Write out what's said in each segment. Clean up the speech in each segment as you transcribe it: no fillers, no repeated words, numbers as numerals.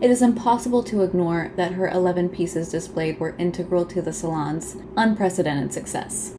it is impossible to ignore that her 11 pieces displayed were integral to the salon's unprecedented success.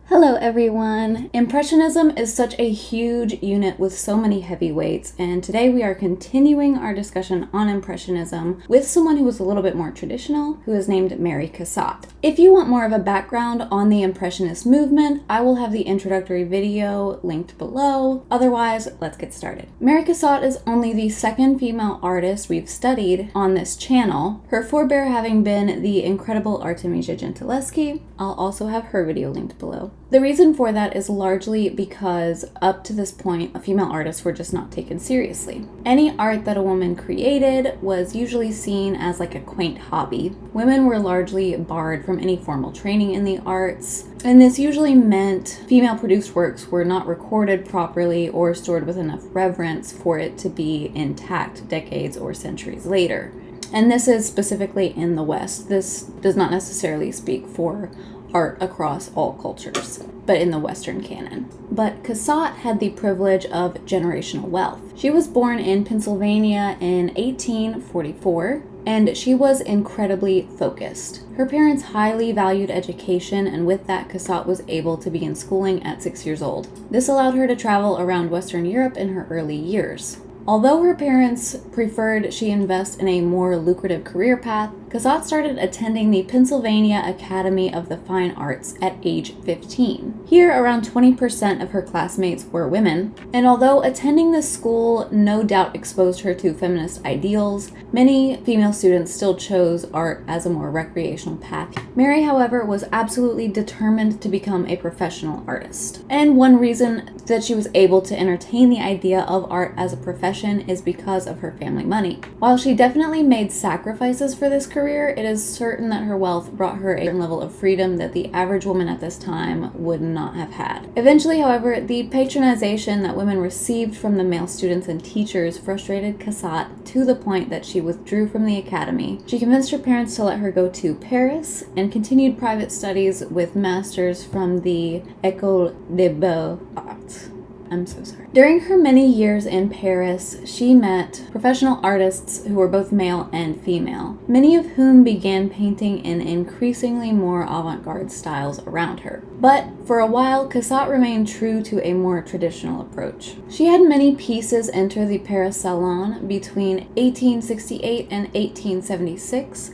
Hello everyone! Impressionism is such a huge unit with so many heavyweights, and today we are continuing our discussion on Impressionism with someone who was a little bit more traditional, who is named Mary Cassatt. If you want more of a background on the Impressionist movement, I will have the introductory video linked below. Otherwise, let's get started. Mary Cassatt is only the second female artist we've studied on this channel, her forebear having been the incredible Artemisia Gentileschi. I'll also have her video linked below. The reason for that is largely because up to this point, female artists were just not taken seriously. Any art that a woman created was usually seen as like a quaint hobby. Women were largely barred from any formal training in the arts, and this usually meant female-produced works were not recorded properly or stored with enough reverence for it to be intact decades or centuries later. And this is specifically in the West. This does not necessarily speak for art across all cultures, but in the Western canon. But Cassatt had the privilege of generational wealth. She was born in Pennsylvania in 1844, and she was incredibly focused. Her parents highly valued education, and with that, Cassatt was able to begin schooling at 6 years old. This allowed her to travel around Western Europe in her early years. Although her parents preferred she invest in a more lucrative career path, Cassatt started attending the Pennsylvania Academy of the Fine Arts at age 15. Here, around 20% of her classmates were women, and although attending this school no doubt exposed her to feminist ideals, many female students still chose art as a more recreational path. Mary, however, was absolutely determined to become a professional artist. And one reason that she was able to entertain the idea of art as a profession is because of her family money. While she definitely made sacrifices for this career, it is certain that her wealth brought her a certain level of freedom that the average woman at this time would not have had. Eventually, however, the patronization that women received from the male students and teachers frustrated Cassatt to the point that she withdrew from the academy. She convinced her parents to let her go to Paris and continued private studies with masters from the École des Beaux-Arts. I'm so sorry. During her many years in Paris, she met professional artists who were both male and female, many of whom began painting in increasingly more avant-garde styles around her. But for a while, Cassatt remained true to a more traditional approach. She had many pieces enter the Paris Salon between 1868 and 1876,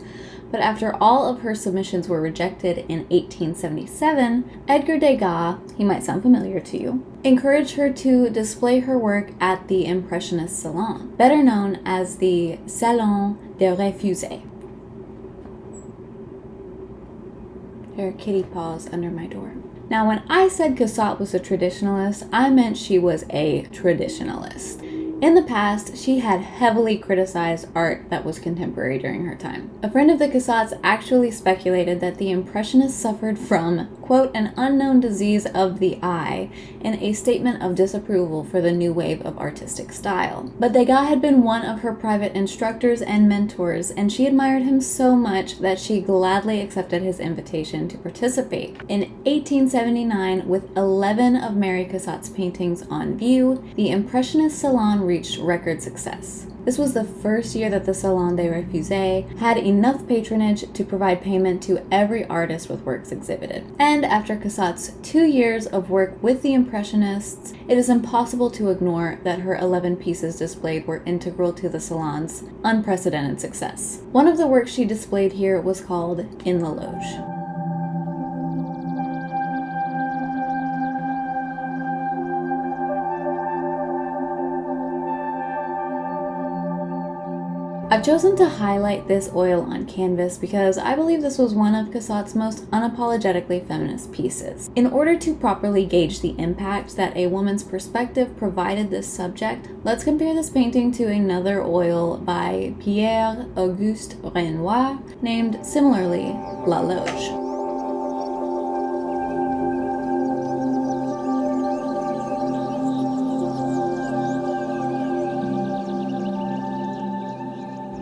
but after all of her submissions were rejected in 1877, Edgar Degas, he might sound familiar to you, encouraged her to display her work at the Impressionist Salon, better known as the Salon des Refusés. There are kitty paws under my door. Now, when I said Cassatt was a traditionalist, I meant she was a traditionalist. In the past, she had heavily criticized art that was contemporary during her time. A friend of the Cassatts actually speculated that the Impressionists suffered from, quote, an unknown disease of the eye, in a statement of disapproval for the new wave of artistic style. But Degas had been one of her private instructors and mentors, and she admired him so much that she gladly accepted his invitation to participate. In 1879, with 11 of Mary Cassatt's paintings on view, the Impressionist Salon reached record success. This was the first year that the Salon des Refusés had enough patronage to provide payment to every artist with works exhibited. And after Cassatt's 2 years of work with the Impressionists, it is impossible to ignore that her 11 pieces displayed were integral to the Salon's unprecedented success. One of the works she displayed here was called In the Loge. I've chosen to highlight this oil on canvas because I believe this was one of Cassatt's most unapologetically feminist pieces. In order to properly gauge the impact that a woman's perspective provided this subject, let's compare this painting to another oil by Pierre-Auguste Renoir named similarly La Loge.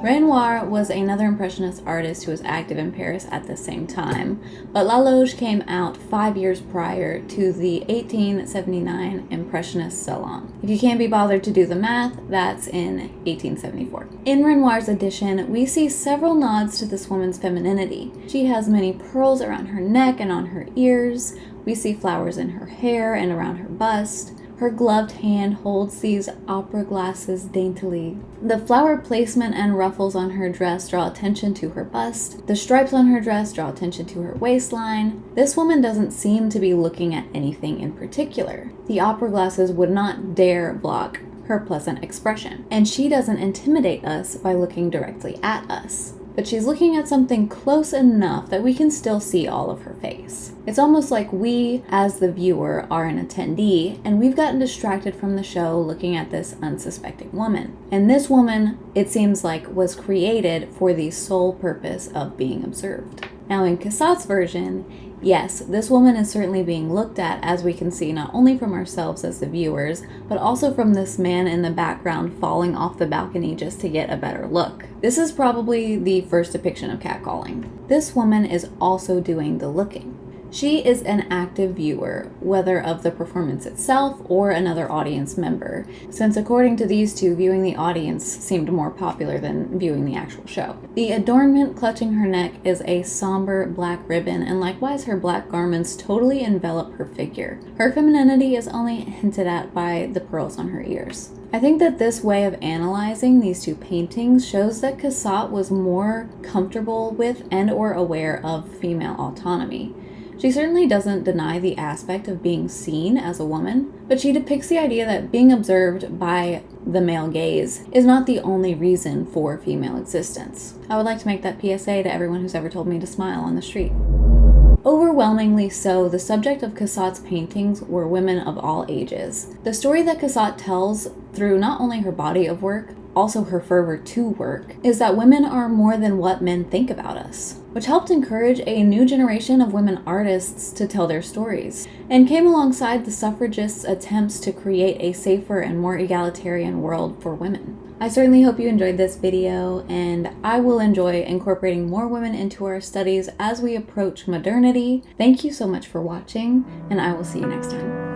Renoir was another Impressionist artist who was active in Paris at the same time, but La Loge came out 5 years prior to the 1879 Impressionist Salon. If you can't be bothered to do the math, that's in 1874. In Renoir's edition, we see several nods to this woman's femininity. She has many pearls around her neck and on her ears. We see flowers in her hair and around her bust. Her gloved hand holds these opera glasses daintily. The flower placement and ruffles on her dress draw attention to her bust. The stripes on her dress draw attention to her waistline. This woman doesn't seem to be looking at anything in particular. The opera glasses would not dare block her pleasant expression, and she doesn't intimidate us by looking directly at us. But she's looking at something close enough that we can still see all of her face. It's almost like we, as the viewer, are an attendee, and we've gotten distracted from the show looking at this unsuspecting woman. And this woman, it seems like, was created for the sole purpose of being observed. Now in Cassatt's version, yes, this woman is certainly being looked at, as we can see not only from ourselves as the viewers, but also from this man in the background falling off the balcony just to get a better look. This is probably the first depiction of catcalling. This woman is also doing the looking. She is an active viewer, whether of the performance itself or another audience member, since according to these two, viewing the audience seemed more popular than viewing the actual show. The adornment clutching her neck is a somber black ribbon, and likewise her black garments totally envelop her figure. Her femininity is only hinted at by the pearls on her ears. I think that this way of analyzing these two paintings shows that Cassatt was more comfortable with and or aware of female autonomy. She certainly doesn't deny the aspect of being seen as a woman, but she depicts the idea that being observed by the male gaze is not the only reason for female existence. I would like to make that PSA to everyone who's ever told me to smile on the street. Overwhelmingly so, the subject of Cassatt's paintings were women of all ages. The story that Cassatt tells through not only her body of work, also her fervor to work, is that women are more than what men think about us, which helped encourage a new generation of women artists to tell their stories, and came alongside the suffragists' attempts to create a safer and more egalitarian world for women. I certainly hope you enjoyed this video, and I will enjoy incorporating more women into our studies as we approach modernity. Thank you so much for watching, and I will see you next time.